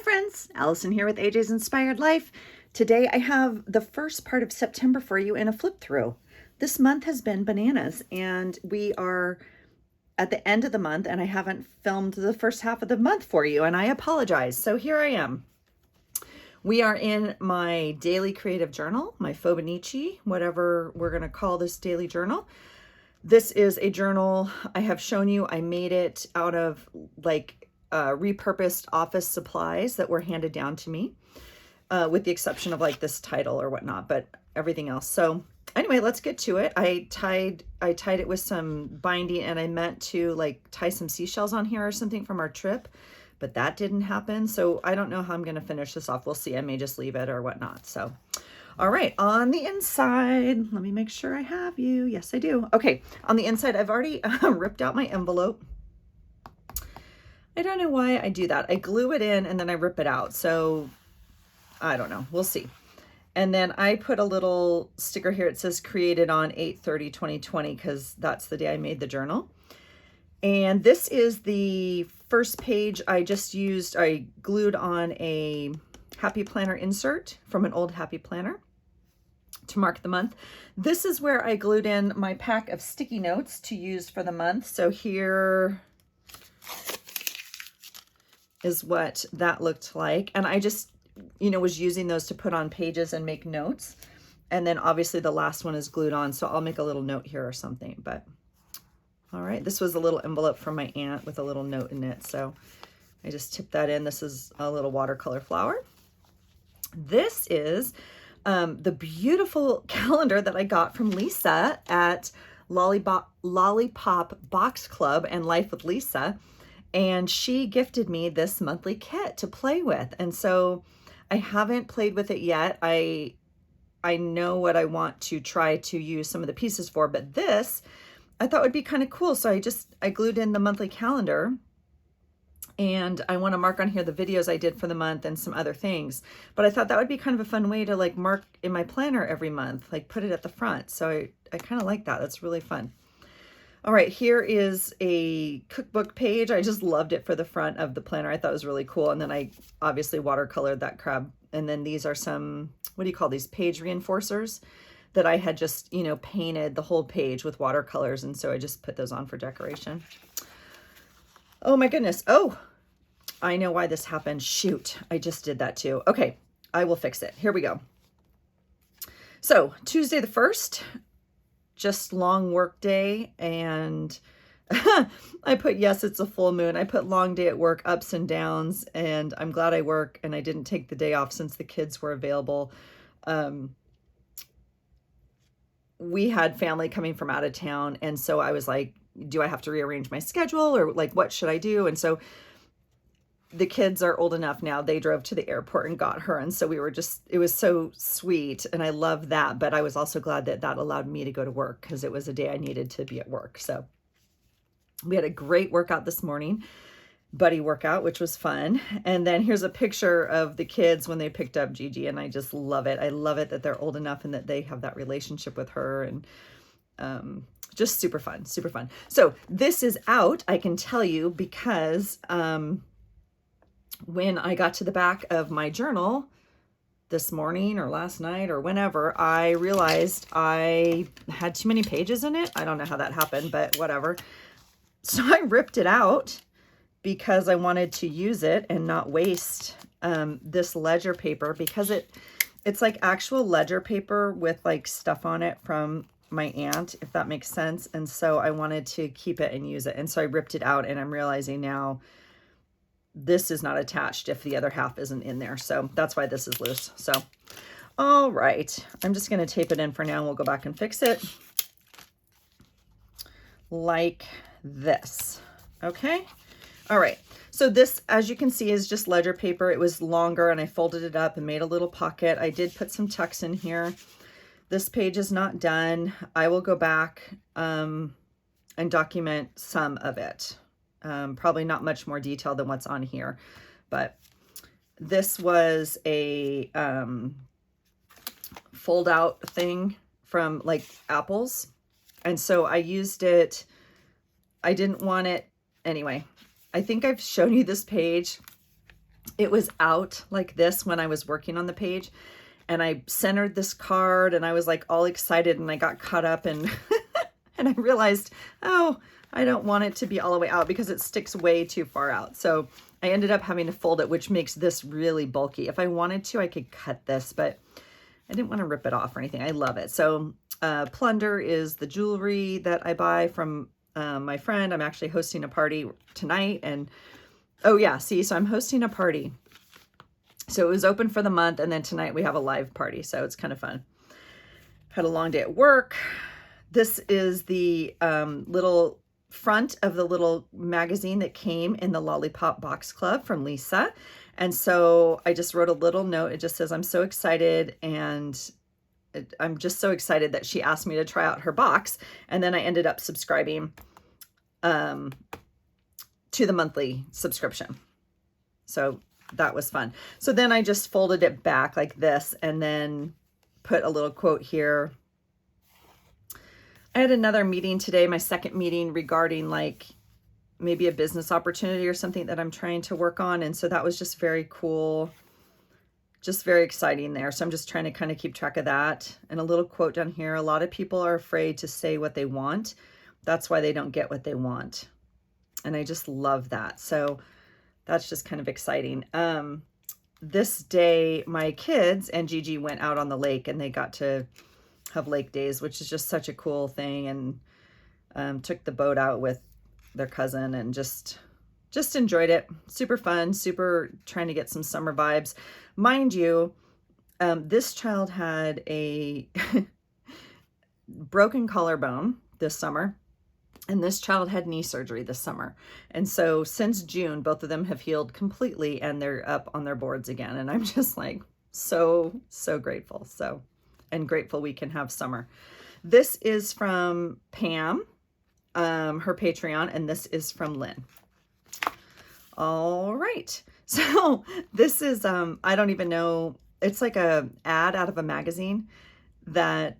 friends, Allison here with AJ's Inspired Life. Today I have the first part of September for you in a flip through. This month has been bananas and we are at the end of the month and I haven't filmed the first half of the month for you and I apologize. So here I am. We are in my daily creative journal, my fauxbonichi, whatever we're going to call this daily journal. This is a journal I have shown you. I made it out of repurposed office supplies that were handed down to me, with the exception of like this title or whatnot, but everything else. So anyway, let's get to it. I tied it with some binding and I meant to like tie some seashells on here or something from our trip, but that didn't happen. So I don't know how I'm going to finish this off. We'll see. I may just leave it or whatnot. So, all right, on the inside, let me make sure I have you. Yes, I do. Okay. On the inside, I've already ripped out my envelope. I don't know why I do that. I glue it in and then I rip it out. So I don't know. We'll see. And then I put a little sticker here. It says created on 8/30/2020 because that's the day I made the journal. And this is the first page I glued on a Happy Planner insert from an old Happy Planner to mark the month. This is where I glued in my pack of sticky notes to use for the month. So here is what that looked like. And I just, was using those to put on pages and make notes. And then obviously the last one is glued on. So I'll make a little note here or something, but all right. This was a little envelope from my aunt with a little note in it. So I just tipped that in. This is a little watercolor flower. This is the beautiful calendar that I got from Lisa at Lollipop Box Club and Life with Lisa. And she gifted me this monthly kit to play with. And so I haven't played with it yet. I know what I want to try to use some of the pieces for, but this I thought would be kind of cool. So I glued in the monthly calendar and I want to mark on here the videos I did for the month and some other things. But I thought that would be kind of a fun way to like mark in my planner every month, like put it at the front. So I kind of like that. That's really fun. All right, here is a cookbook page. I just loved it for the front of the planner. I thought it was really cool. And then I obviously watercolored that crab. And then these are some, what do you call these? Page reinforcers that I had just, painted the whole page with watercolors. And so I just put those on for decoration. Oh my goodness. Oh, I know why this happened. Shoot, I just did that too. Okay, I will fix it. Here we go. So Tuesday the 1st, just long work day, and I put, yes, it's a full moon. I put long day at work, ups and downs, and I'm glad I work and I didn't take the day off since the kids were available. We had family coming from out of town, and so I was like, do I have to rearrange my schedule or like what should I do? And so the kids are old enough now. They drove to the airport and got her. And so it was so sweet. And I love that. But I was also glad that that allowed me to go to work because it was a day I needed to be at work. So we had a great workout this morning, buddy workout, which was fun. And then here's a picture of the kids when they picked up Gigi. And I just love it. I love it that they're old enough and that they have that relationship with her. And just super fun, super fun. So this is out, I can tell you, because when I got to the back of my journal this morning or last night or whenever, I realized I had too many pages in it. I don't know how that happened, but whatever. So I ripped it out because I wanted to use it and not waste this ledger paper, because it's like actual ledger paper with like stuff on it from my aunt, if that makes sense. And so I wanted to keep it and use it. And so I ripped it out, and I'm realizing now this is not attached if the other half isn't in there. So that's why this is loose. So, all right, I'm just going to tape it in for now and we'll go back and fix it like this. Okay. All right. So this, as you can see, is just ledger paper. It was longer and I folded it up and made a little pocket. I did put some tucks in here. This page is not done. I will go back and document some of it. Probably not much more detail than what's on here, but this was a fold out thing from like apples. And so I used it. I didn't want it anyway. I think I've shown you this page it was out like this when I was working on the page, and I centered this card and I was like all excited, and I got caught up and and I realized, oh, I don't want it to be all the way out because it sticks way too far out. So I ended up having to fold it, which makes this really bulky. If I wanted to, I could cut this, but I didn't want to rip it off or anything. I love it. So plunder is the jewelry that I buy from my friend. I'm actually hosting a party tonight, and oh yeah, see, so I'm hosting a party. So it was open for the month, and then tonight we have a live party, so it's kind of fun. Had a long day at work. This is the little front of the little magazine that came in the Lollipop Box Club from Lisa. And so I just wrote a little note. It just says, I'm so excited, and I'm just so excited that she asked me to try out her box. And then I ended up subscribing to the monthly subscription. So that was fun. So then I just folded it back like this and then put a little quote here. I had another meeting today, my second meeting, regarding like maybe a business opportunity or something that I'm trying to work on. And so that was just very cool, just very exciting there. So I'm just trying to kind of keep track of that. And a little quote down here: a lot of people are afraid to say what they want. That's why they don't get what they want. And I just love that. So that's just kind of exciting. This day, my kids and Gigi went out on the lake, and they got to have lake days, which is just such a cool thing. And took the boat out with their cousin and just enjoyed it. Super fun, super trying to get some summer vibes. Mind you, this child had a broken collarbone this summer, and this child had knee surgery this summer. And so since June, both of them have healed completely, and they're up on their boards again. And I'm just like so grateful. And grateful we can have summer. This is from Pam, her Patreon, and this is from Lynn. All right. So this is, I don't even know, it's like a ad out of a magazine that,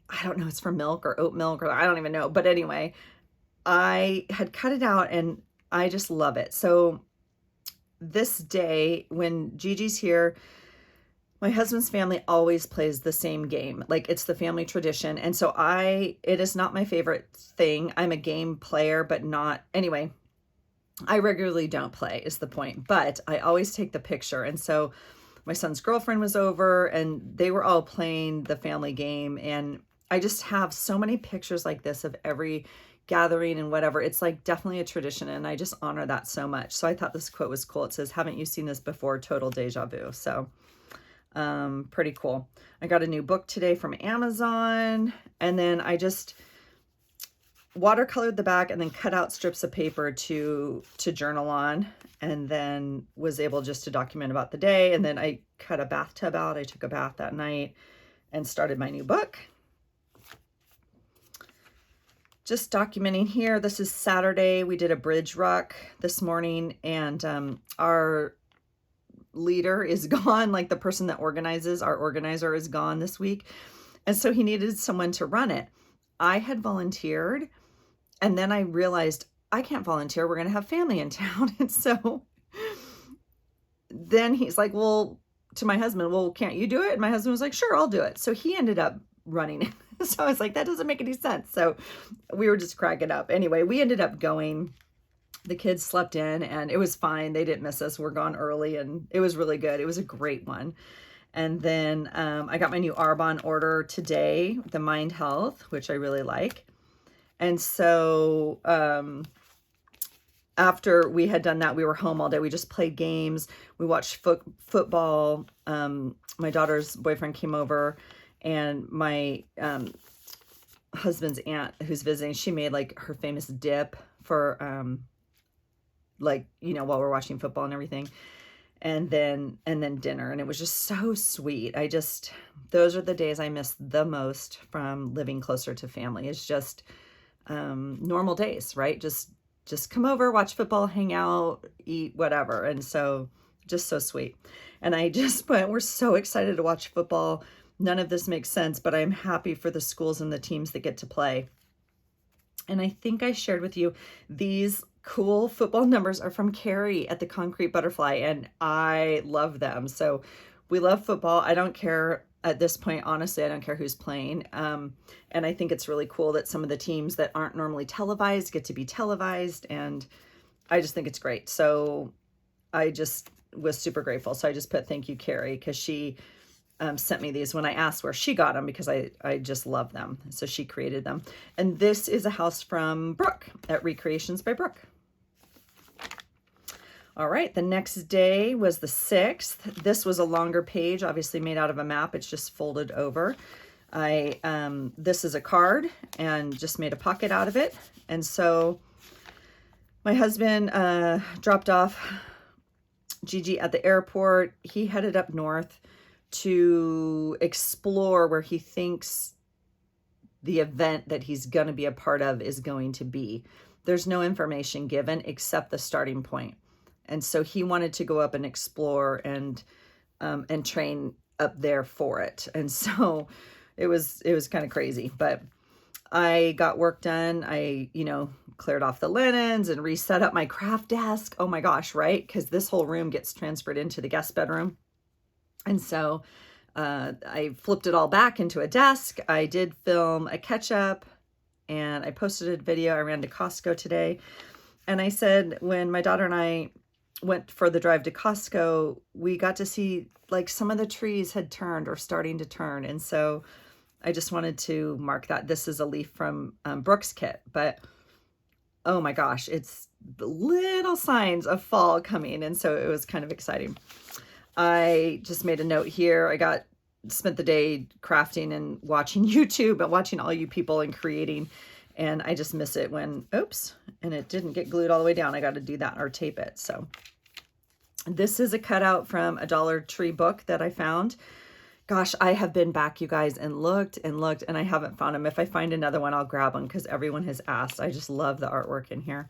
I don't know, it's for milk or oat milk, or I don't even know. But anyway, I had cut it out and I just love it. So this day when Gigi's here, my husband's family always plays the same game. Like, it's the family tradition. And so it is not my favorite thing. I'm a game player, but not, anyway, I regularly don't play is the point, but I always take the picture. And so my son's girlfriend was over and they were all playing the family game. And I just have so many pictures like this of every gathering and whatever. It's like definitely a tradition, and I just honor that so much. So I thought this quote was cool. It says, haven't you seen this before? Total deja vu. So pretty cool. I got a new book today from Amazon, and then I just watercolored the back and then cut out strips of paper to journal on, and then was able just to document about the day. And then I cut a bathtub out. I took a bath that night and started my new book. Just documenting here. This is Saturday. We did a bridge ruck this morning, and our leader is gone. Like, the person that organizes, our organizer, is gone this week. And so he needed someone to run it. I had volunteered, and then I realized I can't volunteer. We're going to have family in town. And so then he's like, well, to my husband, well, can't you do it? And my husband was like, sure, I'll do it. So he ended up running it. So I was like, that doesn't make any sense. So we were just cracking up. Anyway, we ended up going. The kids slept in, and it was fine. They didn't miss us. We're gone early, and it was really good. It was a great one. And then I got my new Arbonne order today, the Mind Health, which I really like. And so after we had done that, we were home all day. We just played games. We watched football. My daughter's boyfriend came over, and my husband's aunt, who's visiting, she made like her famous dip for like, you know, while we're watching football and everything. And then dinner, and it was just so sweet. Those are the days I miss the most from living closer to family. It's just normal days, right? Just come over, watch football, hang out, eat, whatever. And so just so sweet. And I just went, we're so excited to watch football. None of this makes sense, but I'm happy for the schools and the teams that get to play. And I think I shared with you these cool football numbers are from Carrie at the Concrete Butterfly, and I love them. So we love football. I don't care at this point, honestly, I don't care who's playing. And I think it's really cool that some of the teams that aren't normally televised get to be televised, and I just think it's great. So I just was super grateful. So I just put thank you, Carrie, because she sent me these when I asked where she got them, because I just love them. So she created them. And this is a house from Brooke at Recreations by Brooke. All right, the next day was the 6th. This was a longer page, obviously made out of a map. It's just folded over. This is a card and just made a pocket out of it. And so my husband dropped off Gigi at the airport. He headed up north to explore where he thinks the event that he's going to be a part of is going to be. There's no information given except the starting point. And so he wanted to go up and explore and train up there for it. And so it was kind of crazy, but I got work done. I, cleared off the linens and reset up my craft desk. Oh my gosh, right? Because this whole room gets transferred into the guest bedroom. And so I flipped it all back into a desk. I did film a catch-up, and I posted a video. I ran to Costco today. And I said, when my daughter and I went for the drive to Costco, we got to see like some of the trees had turned or starting to turn. And so I just wanted to mark that. This is a leaf from Brooke's kit, but oh my gosh, it's little signs of fall coming. And so it was kind of exciting. I just made a note here. I spent the day crafting and watching YouTube and watching all you people and creating. And I just miss it when, oops, and it didn't get glued all the way down. I got to do that or tape it. So this is a cutout from a Dollar Tree book that I found. Gosh, I have been back, you guys, and looked, and I haven't found them. If I find another one, I'll grab one because everyone has asked. I just love the artwork in here.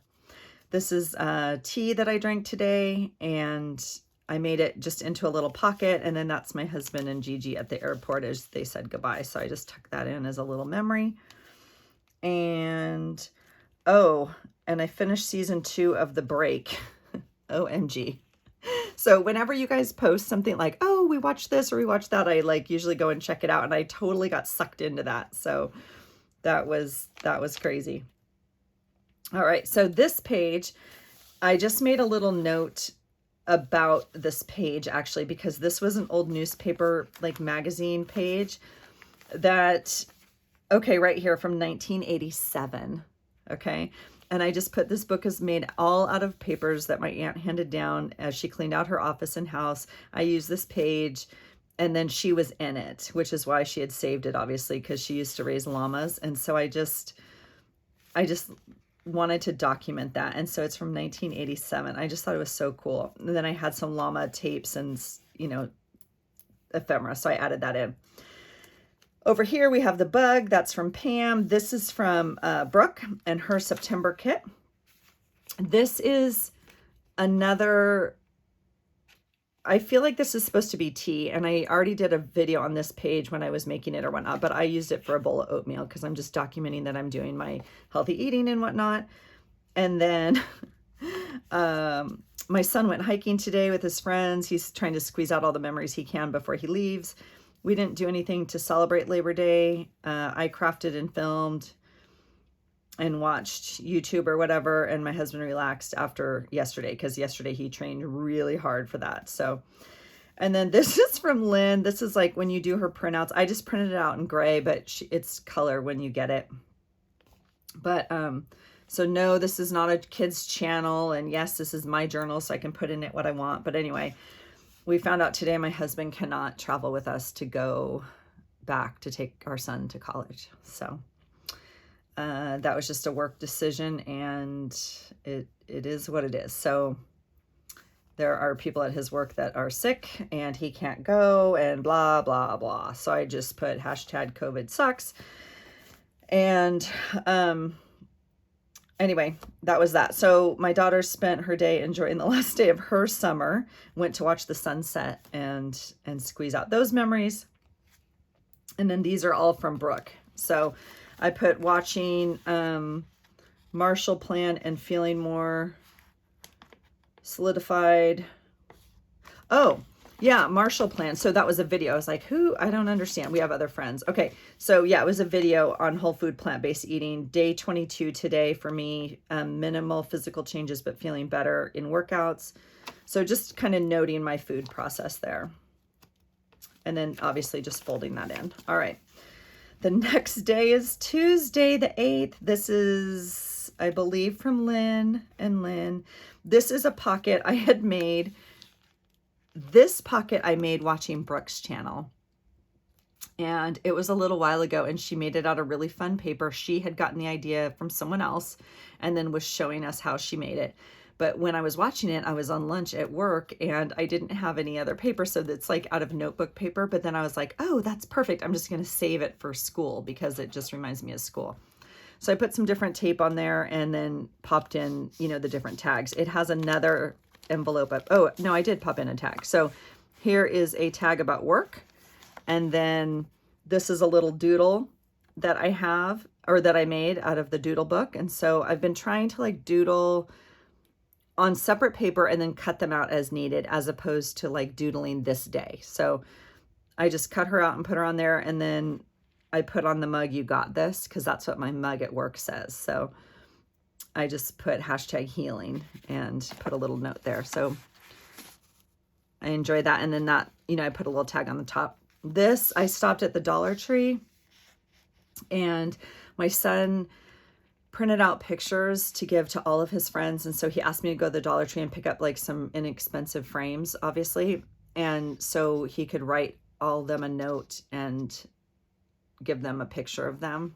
This is tea that I drank today, and I made it just into a little pocket, and then that's my husband and Gigi at the airport as they said goodbye. So I just tucked that in as a little memory. And and I finished season 2 of The Break. OMG. So whenever you guys post something like, oh, we watched this or we watched that, I usually go and check it out, and I totally got sucked into that. So that was crazy. All right, so this page, I just made a little note about this page actually, because this was an old newspaper magazine page that, okay, right here from 1987. Okay. And I just put, this book is made all out of papers that my aunt handed down as she cleaned out her office and house. I used this page, and then she was in it, which is why she had saved it, obviously, because she used to raise llamas. And so I just wanted to document that. And so it's from 1987. I just thought it was so cool. And then I had some llama tapes and, ephemera. So I added that in. Over here, we have the bug. That's from Pam. This is from Brooke and her September kit. This is another, I feel like this is supposed to be tea, and I already did a video on this page when I was making it or whatnot, but I used it for a bowl of oatmeal because I'm just documenting that I'm doing my healthy eating and whatnot. And then my son went hiking today with his friends. He's trying to squeeze out all the memories he can before he leaves. We didn't do anything to celebrate Labor Day. I crafted and filmed and watched YouTube or whatever, and my husband relaxed after yesterday because yesterday he trained really hard for that. So, and then this is from Lynn. This is like when you do her printouts. I just printed it out in gray, but it's color when you get it. But so no, this is not a kid's channel, and yes, this is my journal, so I can put in it what I want. But anyway, we found out today my husband cannot travel with us to go back to take our son to college. So that was just a work decision, and it is what it is. So there are people at his work that are sick and he can't go and blah, blah, blah. So I just put hashtag COVID sucks. And anyway, that was that. So my daughter spent her day enjoying the last day of her summer, went to watch the sunset and squeeze out those memories. And then these are all from Brooke. So I put watching Marshall Plan and feeling more solidified. Oh, yeah, Marshall Plan. So that was a video. I was like, who? I don't understand. We have other friends. Okay, so yeah, it was a video on whole food, plant-based eating. Day 22 today for me. Minimal physical changes, but feeling better in workouts. So just kind of noting my food process there. And then obviously just folding that in. All right. The next day is Tuesday the 8th. This is, I believe, from Lynn and Lynn. This is a pocket I had made. This pocket I made watching Brooke's channel. And it was a little while ago, and she made it out of really fun paper. She had gotten the idea from someone else and then was showing us how she made it. But when I was watching it, I was on lunch at work and I didn't have any other paper. So it's like out of notebook paper. But then I was like, oh, that's perfect. I'm just going to save it for school because it just reminds me of school. So I put some different tape on there and then popped in, you know, the different tags. It has another envelope up. Oh, no, I did pop in a tag. So here is a tag about work. And then this is a little doodle that I have, or that I made out of the doodle book. And so I've been trying to like doodle on separate paper and then cut them out as needed, as opposed to like doodling this day. So I just cut her out and put her on there. And then I put on the mug, "You got this," because that's what my mug at work says. So I just put #healing and put a little note there. So I enjoy that. And then that, you know, I put a little tag on the top. This, I stopped at the Dollar Tree and my son printed out pictures to give to all of his friends. And so he asked me to go to the Dollar Tree and pick up like some inexpensive frames, obviously. And so he could write all of them a note and give them a picture of them.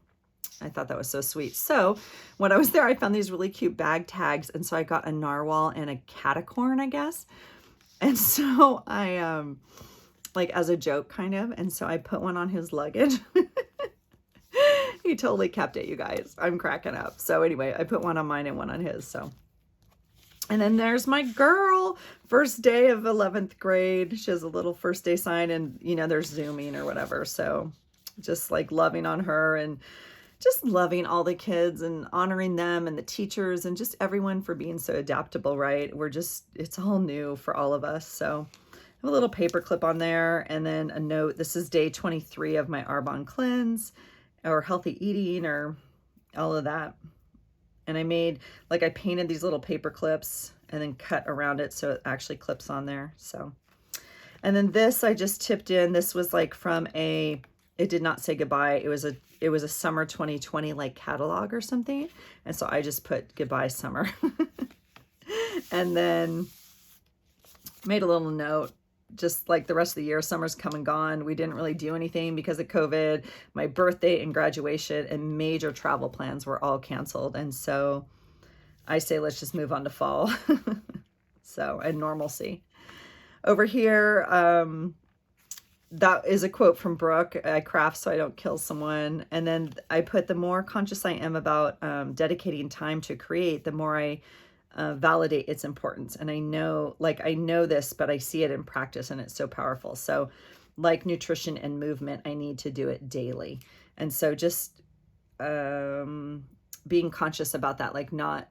I thought that was so sweet. So when I was there, I found these really cute bag tags. And so I got a narwhal and a catacorn, I guess. And so I, like as a joke kind of. And so I put one on his luggage. He totally kept it, you guys. I'm cracking up. So anyway, I put one on mine and one on his. So, and then there's my girl, first day of 11th grade. She has a little first day sign and, you know, there's Zooming or whatever. So just like loving on her and just loving all the kids and honoring them and the teachers and just everyone for being so adaptable, right? We're just, it's all new for all of us. So I have a little paper clip on there and then a note. This is day 23 of my Arbonne cleanse, or healthy eating, or all of that. And I made, like I painted these little paper clips and then cut around it so it actually clips on there. So, and then this I just tipped in. This was like from a, it did not say goodbye. It was a summer 2020 like catalog or something. And so I just put goodbye summer. And then made a little note. Just like the rest of the year, summer's come and gone. We didn't really do anything because of COVID. My birthday and graduation and major travel plans were all canceled. And so I say, let's just move on to fall. So, and normalcy. Over here, that is a quote from Brooke. I craft so I don't kill someone. And then I put, the more conscious I am about dedicating time to create, the more I validate its importance. And I know, like, I know this, but I see it in practice and it's so powerful. So like nutrition and movement, I need to do it daily. And so just being conscious about that, like not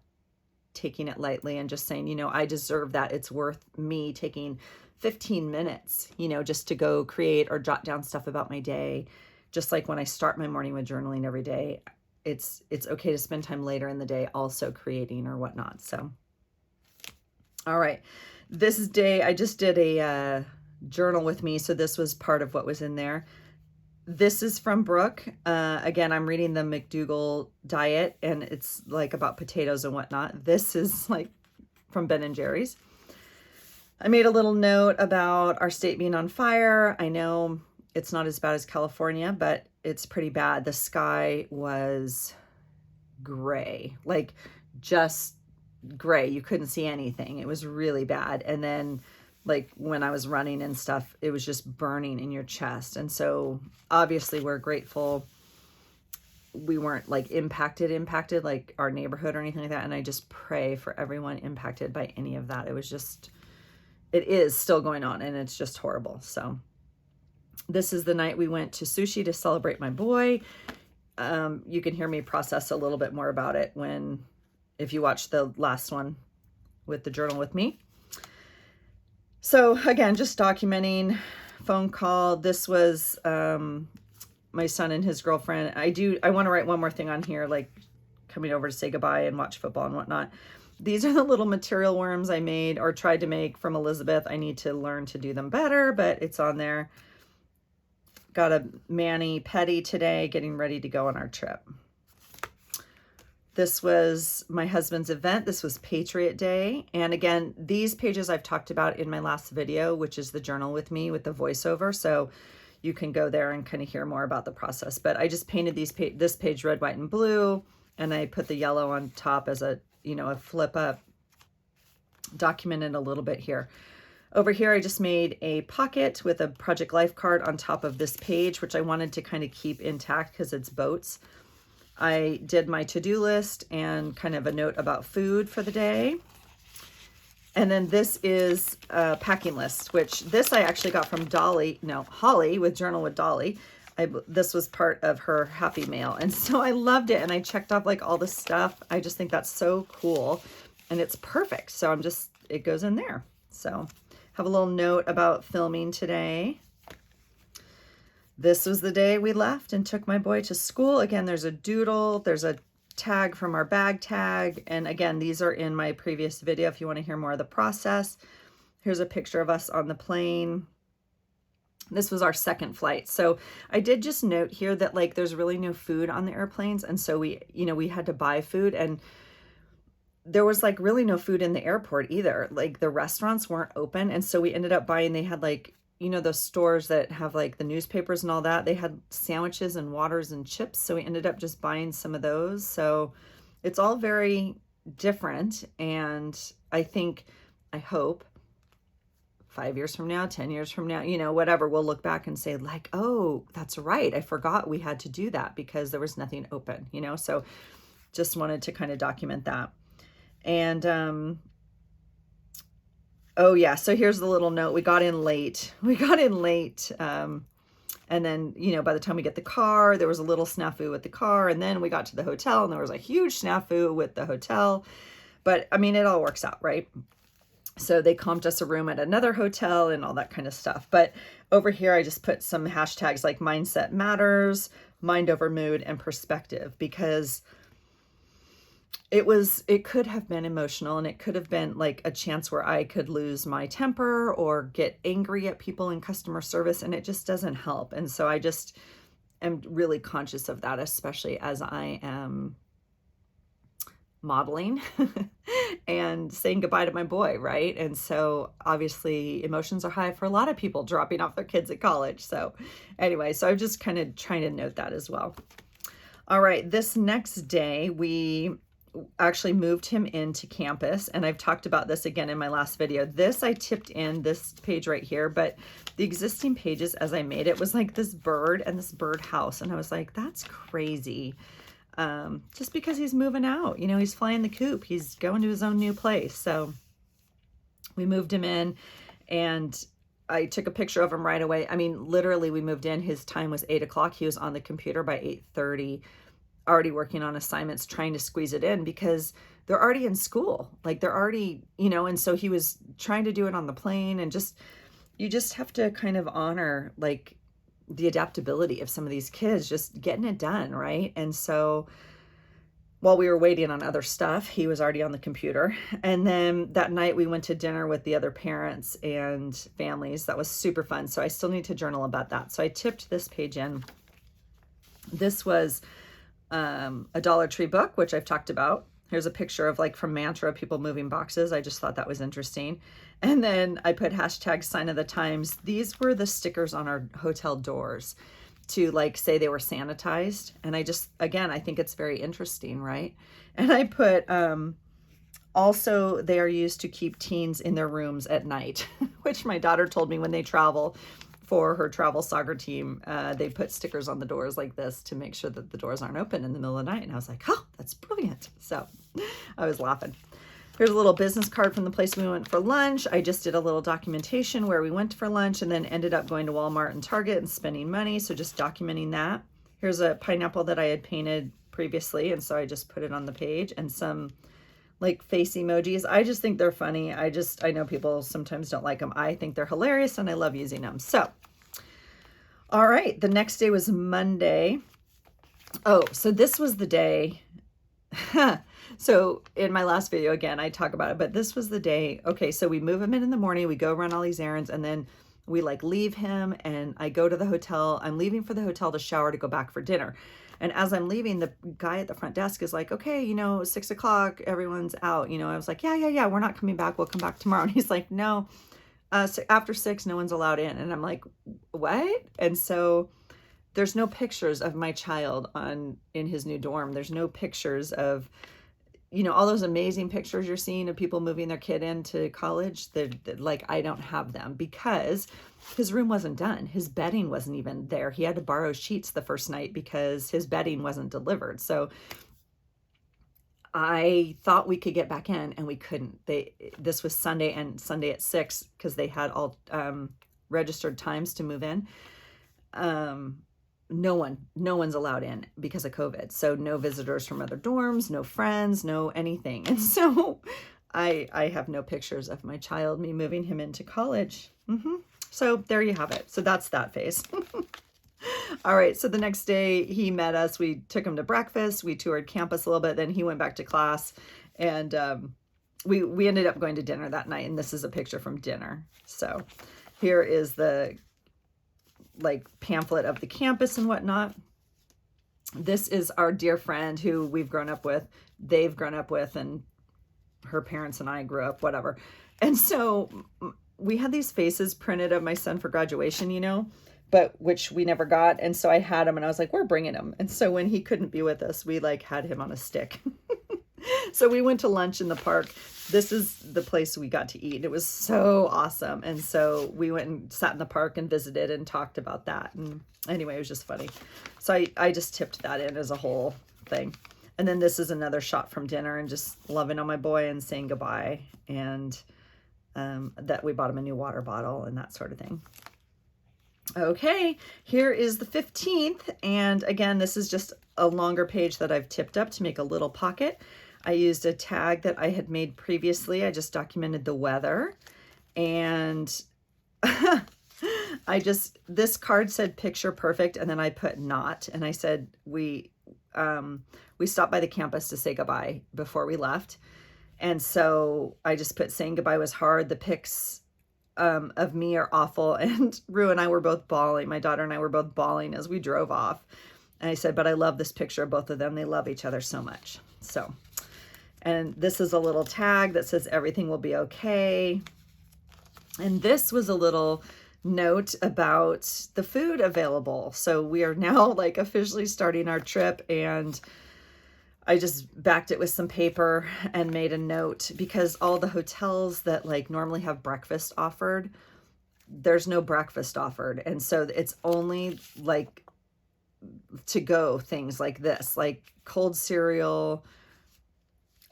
taking it lightly and just saying, you know, I deserve that. It's worth me taking 15 minutes, you know, just to go create or jot down stuff about my day. Just like when I start my morning with journaling every day, it's okay to spend time later in the day also creating or whatnot. So, all right, this is day, I just did a journal with me. So this was part of what was in there. This is from Brooke. Again, I'm reading the McDougall diet and it's like about potatoes and whatnot. This is like from Ben & Jerry's. I made a little note about our state being on fire. I know it's not as bad as California, but it's pretty bad. The sky was gray, like just gray. You couldn't see anything. It was really bad. And then like when I was running and stuff, it was just burning in your chest. And so obviously we're grateful we weren't like impacted like our neighborhood or anything like that. And I just pray for everyone impacted by any of that. It was just, it is still going on and it's just horrible. So this is the night we went to sushi to celebrate my boy. You can hear me process a little bit more about it when if you watched the last one with the journal with me. So again, just documenting. Phone call. This was my son and his girlfriend. I want to write one more thing on here, like coming over to say goodbye and watch football and whatnot. These are the little material worms I made or tried to make from Elizabeth. I need to learn to do them better, but it's on there. Got a mani pedi today, getting ready to go on our trip. This was my husband's event. This was Patriot Day. And again, these pages I've talked about in my last video, which is the journal with me with the voiceover. So you can go there and kind of hear more about the process. But I just painted this page red, white, and blue. And I put the yellow on top as a flip up, documented a little bit here. Over here, I just made a pocket with a Project Life card on top of this page, which I wanted to kind of keep intact because it's boats. I did my to-do list and kind of a note about food for the day. And then this is a packing list, which this I actually got from Holly with Journal with Dolly. This was part of her Happy Mail. And so I loved it. And I checked off like all the stuff. I just think that's so cool. And it's perfect. So it goes in there. So have a little note about filming today. This was the day we left and took my boy to school. Again, there's a doodle. There's a tag from our bag tag. And again, these are in my previous video if you want to hear more of the process. Here's a picture of us on the plane. This was our second flight. So I did just note here that like there's really no food on the airplanes. And so we had to buy food, and there was like really no food in the airport either. Like the restaurants weren't open. And so we ended up buying, they had like, those stores that have like the newspapers and all that. They had sandwiches and waters and chips. So we ended up just buying some of those. So it's all very different. And I hope 5 years from now, 10 years from now, whatever, we'll look back and say like, oh, that's right. I forgot we had to do that because there was nothing open, so just wanted to kind of document that. And, oh yeah, so here's the little note. We got in late. And then, by the time we get the car, there was a little snafu with the car. And then we got to the hotel and there was a huge snafu with the hotel. But I mean, it all works out, right? So they comped us a room at another hotel and all that kind of stuff. But over here, I just put some hashtags like mindset matters, mind over mood, and perspective, because it could have been emotional, and it could have been like a chance where I could lose my temper or get angry at people in customer service, and it just doesn't help. And so I just am really conscious of that, especially as I am modeling and saying goodbye to my boy, right? And so obviously emotions are high for a lot of people dropping off their kids at college. So anyway, so I'm just kind of trying to note that as well. All right, this next day we actually moved him into campus, and I've talked about this again in my last video. This I tipped in this page right here, but the existing pages as I made it was like this bird and this bird house, and I was like, that's crazy. Just because he's moving out, he's flying the coop, he's going to his own new place. So we moved him in, and I took a picture of him right away. I mean, literally we moved in, his time was 8 o'clock. He was on the computer by 8:30, already working on assignments, trying to squeeze it in because they're already in school. Like they're already, and so he was trying to do it on the plane, and you just have to kind of honor like the adaptability of some of these kids, just getting it done, right? And so while we were waiting on other stuff, he was already on the computer. And then that night we went to dinner with the other parents and families. That was super fun. So I still need to journal about that. So I tipped this page in. This was a Dollar Tree book, which I've talked about. Here's a picture of like from Mantra, people moving boxes. I just thought that was interesting. And then I put hashtag sign of the times. These were the stickers on our hotel doors to like say they were sanitized. And I think it's very interesting, right? And I put, also they are used to keep teens in their rooms at night, which my daughter told me when they travel for her travel soccer team, they put stickers on the doors like this to make sure that the doors aren't open in the middle of the night. And I was like, oh, that's brilliant. So I was laughing. Here's a little business card from the place we went for lunch. I just did a little documentation where we went for lunch and then ended up going to Walmart and Target and spending money. So just documenting that. Here's a pineapple that I had painted previously, and so I just put it on the page, and some like face emojis. I just think they're funny. I know people sometimes don't like them. I think they're hilarious and I love using them. So, all right, the next day was Monday. Oh, so this was the day. So in my last video, again, I talk about it, but this was the day. Okay, so we move him in the morning, we go run all these errands, and then we like leave him, and I go to the hotel. I'm leaving for the hotel to shower to go back for dinner. And as I'm leaving, the guy at the front desk is like, okay, 6 o'clock, everyone's out. I was like, yeah, we're not coming back. We'll come back tomorrow. And he's like, no, so after 6, no one's allowed in. And I'm like, what? And so there's no pictures of my child in his new dorm. There's no pictures of, all those amazing pictures you're seeing of people moving their kid into college. They're like, I don't have them because his room wasn't done. His bedding wasn't even there. He had to borrow sheets the first night because his bedding wasn't delivered. So I thought we could get back in and we couldn't. This was Sunday, and Sunday at 6, because they had all registered times to move in. No one's allowed in because of COVID. So no visitors from other dorms, no friends, no anything. And so I have no pictures of my child, me moving him into college. So there you have it. So that's that phase. All right. So the next day he met us. We took him to breakfast. We toured campus a little bit. Then he went back to class, and we ended up going to dinner that night. And this is a picture from dinner. So here is the pamphlet of the campus and whatnot. This is our dear friend who we've grown up with, they've grown up with, and her parents and I grew up, whatever. And so we had these faces printed of my son for graduation, but which we never got. And so I had him, and I was like, we're bringing him. And so when he couldn't be with us, we had him on a stick. So we went to lunch in the park. This is the place we got to eat. It was so awesome. And so we went and sat in the park and visited and talked about that. And anyway, it was just funny. So I just tipped that in as a whole thing. And then this is another shot from dinner and just loving on my boy and saying goodbye. And that we bought him a new water bottle and that sort of thing. Okay, here is the 15th. And again, this is just a longer page that I've tipped up to make a little pocket. I used a tag that I had made previously. I just documented the weather, and this card said picture perfect, and then I put not, and I said we stopped by the campus to say goodbye before we left. And so I just put saying goodbye was hard. The pics of me are awful. And Rue and I were both bawling. My daughter and I were both bawling as we drove off. And I said, but I love this picture of both of them. They love each other so much. So, and this is a little tag that says everything will be okay. And this was a little note about the food available. So we are now officially starting our trip, and I just backed it with some paper and made a note because all the hotels that normally have breakfast offered, there's no breakfast offered. And so it's only to go things like this, like cold cereal.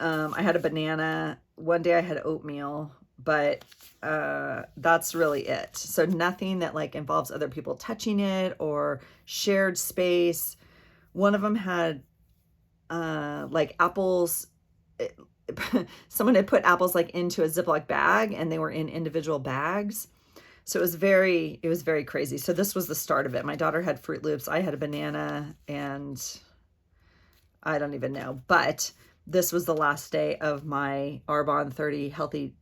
I had a banana. One day I had oatmeal, but that's really it. So nothing that involves other people touching it or shared space. One of them had apples. Someone had put apples into a Ziploc bag, and they were in individual bags. So it was very crazy. So this was the start of it. My daughter had Fruit Loops. I had a banana, and I don't even know. But this was the last day of my Arbonne 30 healthy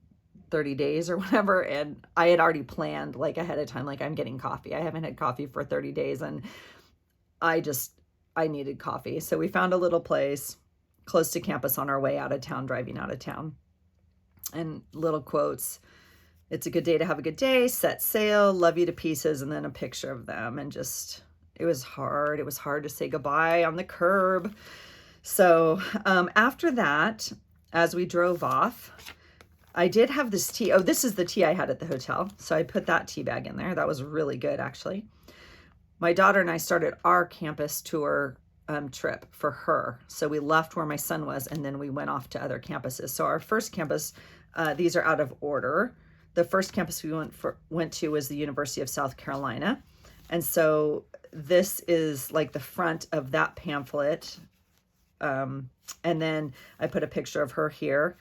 30 days or whatever. And I had already planned ahead of time, I'm getting coffee. I haven't had coffee for 30 days, and I needed coffee. So we found a little place close to campus on our way out of town, driving out of town. And little quotes. It's a good day to have a good day. Set sail. Love you to pieces. And then a picture of them. And just, it was hard. It was hard to say goodbye on the curb. So after that, as we drove off, I did have this tea. Oh, this is the tea I had at the hotel. So I put that tea bag in there. That was really good, actually. My daughter and I started our campus tour trip for her. So we left where my son was, and then we went off to other campuses. So our first campus, these are out of order. The first campus we went to was the University of South Carolina. And so this is the front of that pamphlet. And then I put a picture of her here,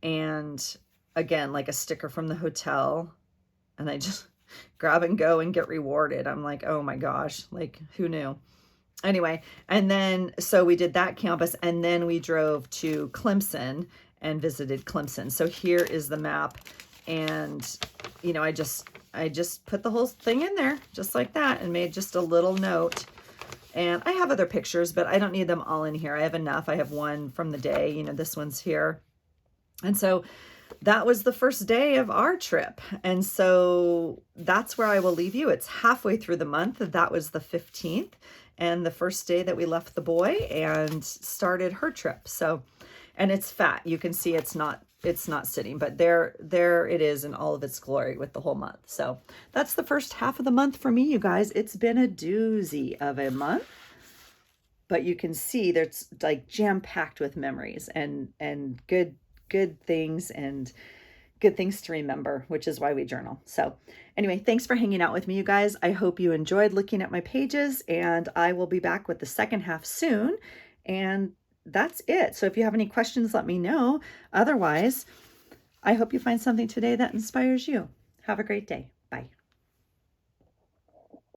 and again, like a sticker from the hotel, and I just grab and go and get rewarded. I'm like, oh my gosh, like who knew? Anyway, and then so we did that campus, and then we drove to Clemson and visited Clemson. So here is the map, and you know, I just put the whole thing in there just like that and made just a little note. And I have other pictures, but I don't need them all in here. I have enough. I have one from the day, you know, this one's here. And so that was the first day of our trip. And so that's where I will leave you. It's halfway through the month. That was the 15th and the first day that we left the boy and started her trip. So, and it's fat. You can see it's not sitting, but there it is in all of its glory with the whole month. So that's the first half of the month for me, you guys. It's been a doozy of a month, but you can see there's like jam-packed with memories and good things and good things to remember, which is why we journal. So anyway, thanks for hanging out with me, you guys. I hope you enjoyed looking at my pages, and I will be back with the second half soon. And that's it. So if you have any questions, let me know. Otherwise, I hope you find something today that inspires you. Have a great day. Bye.